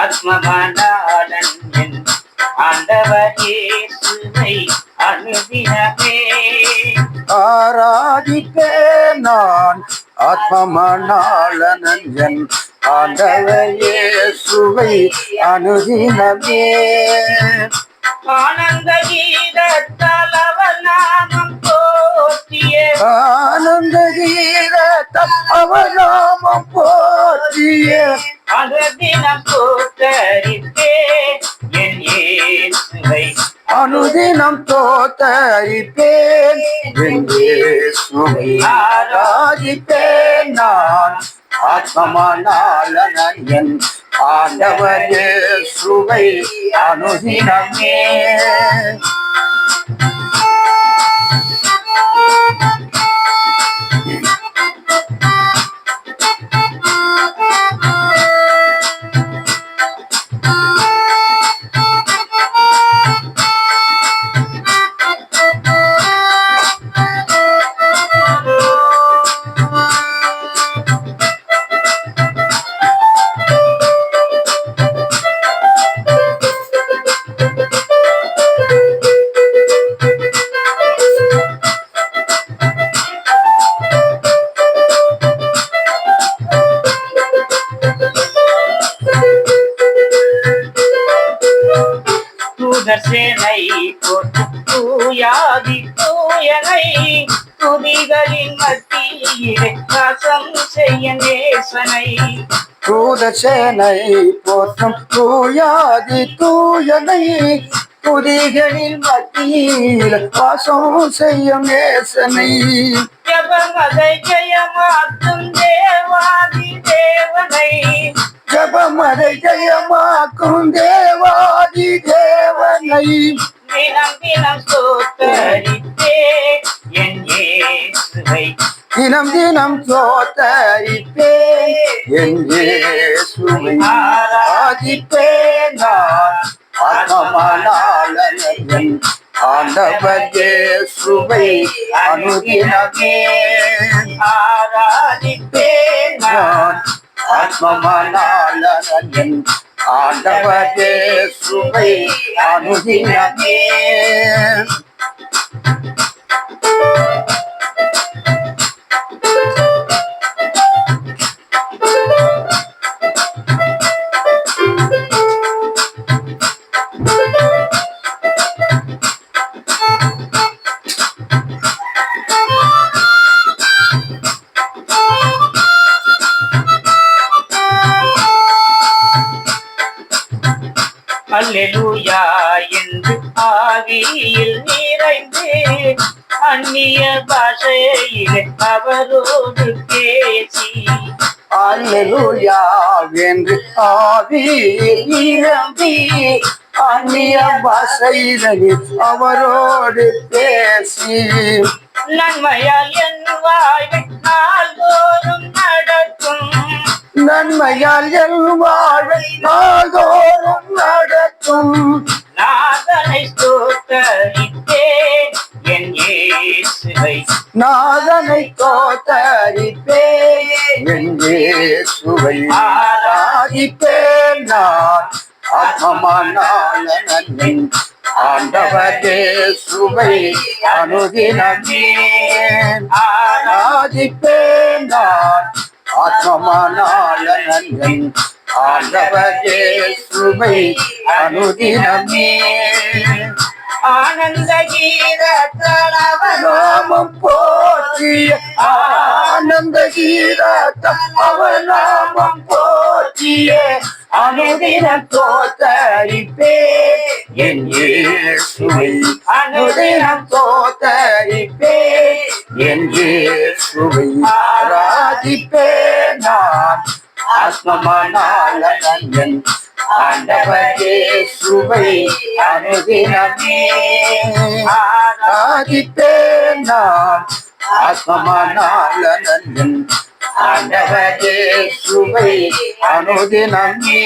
ஆத்மமனாளன் என் ஆண்டவர் இயேசுவை அனுதினமே ஆராதிப்பேன் நான். ஆத்மமனாளன் என் ஆண்டவர் இயேசுவை அனுதினமே. ஆனந்த கீதத்தால் அவர் நாமம் போற்றிய ஆனந்த கீதத்தால் அவர் நாமம் போற்றிய அனுதினம் தோத்தரிப்பே என் இயேசுவை அனுதினம் தோத்தரிப்பேன் என் இயேசுவை ஆராதிப்பேன் நான். ஆத்மமனாளன் என் ஆண்டவர் இயேசுவை அனுதினமே. சேனை போட்டு தூயாதி தூயனை துதிகளின் மத்தியிலே வாசம் செய்ய நேசனை. தூதசேனை போற்றும் தூயாதி தூயனை துதிகளில் மத்தியில் வாசம் செய்யும் நேசனை. ஜபமதை ஜெயமாக்கும் தேவாதி தேவனை ஜபமதை ஜெயமாக்கும் தேவாதி தேவனை தினம் தினம் ஸ்தோத்தரிப்பே என் இயேசுவை தினம் தினம் ஸ்தோத்தரிப்பேன் என் இயேசுவை ஆராதிப்பேன் நான். ஆத்மமனாளன் என் ஆண்டவர் இயேசுவை அனுதினமே ஆராதிப்பேன் நான். ஆத்மமனாளன் என் ஆண்டவர் இயேசுவை அனுதினமே. அல்லேலூயா என்று ஆவியில் நிறைந்து அந்நிய பாஷையிலே அவரோடு பேசி. அல்லேலூயா என்று ஆவியில் நிரம்பி அந்நிய பாஷையிலே அவரோடு பேசி. நன்மையால் என் வாழ்வை நாள்தோறும் நடக்கும் நன்மையால் என் வாழ்வை நாள்தோறும் நடக்கும். நாதனை ஸ்தோத்தரிப்பேன் என் இயேசுவை நாதனை ஸ்தோத்தரிப்பேன் என் இயேசுவை ஆராதிப்பேன் நான். ஆத்மமனாளன் என் ஆண்டவர் இயேசுவை அனுதினமே ஆராதிப்பேன் நான். ஆத்மமனாளன் என் ஆண்டவர் இயேசுவை அனுதினமே. ஆனந்த கீதத்தால் அவர் நாமம் போற்றிய ஆனந்த கீதத்தால் அவர் நாமம் போற்றிய அனுதினம் ஸ்தோத்தரிப்பேன் என் இயேசுவை அனுதினம் ஸ்தோத்தரிப்பேன் என் இயேசுவை ஆராதிப்பேன் நான். ஆத்மமானாலன் ஆண்டவர் இயேசுவை அனுதினமே ஆராதிப்பேன் நான் ஆத்மமானாலன் ஆண்டவர் இயேசுவை அனுதினமே